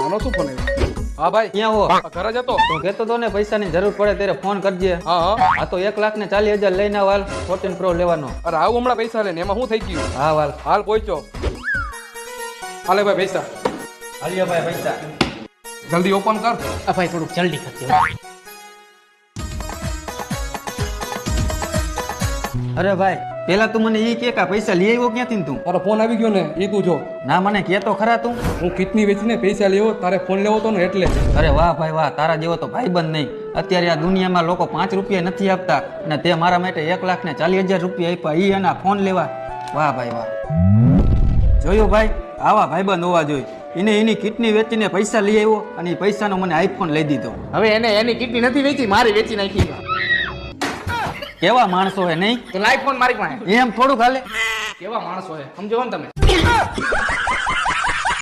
આનો શું ફોન આવ્યો? હા ભાઈ, ક્યાં હો? ઘરે જ હતો. તું કહેતો તો ને પૈસાની જરૂર પડે ત્યારે ફોન કરજે. હા હા. આ તો 1,40,000 લઈને વાલ 14 પ્રો લેવાનો. અરે આવું હમણાં પૈસા લઈને એમાં શું થઈ ગયું? હા વાલ. હાલ પહોંચ્યો. હાલે ભાઈ પૈસા હાલ્યો ભાઈ પૈસા. જલ્દી ઓપન કર. ભાઈ થોડુંક જલ્દી કરજો. અરે ભાઈ પેલા તું મને ઈ કે પૈસા લઈ આવ્યો ક્યાંથી ને તું? તારો ફોન આવી ગયો ને એ તું જો. ના મને કહેતો ખરા તું. હું કિડની વેચીને પૈસા લેવો, તારે ફોન લેવો તો ને એટલે. અરે વાહ ભાઈ વાહ, તારા જેવો તો ભાઈબંધ નહીં. અત્યારે આ દુનિયામાં લોકો 5 રૂપિયા નથી આપતા અને તે મારા માટે 1,40,000 રૂપિયા આપ્યા ઈ એના ફોન લેવા. વાહ ભાઈ વાહ. જોયું ભાઈ, આવા ભાઈબંધ હોવા જોઈએ. એને એની કિડની વેચીને પૈસા લઈ આવ્યો અને એ પૈસાનો મને આઈફોન લઈ દીધો. હવે એને એની કિડની નથી વેચી, મારી વેચી નાખી. કેવા માણસો હે નહીં? તો લાઈફ ફોન મારી પાસે. એમ થોડુંક હાલે. કેવા માણસો હે સમજો ને તમે.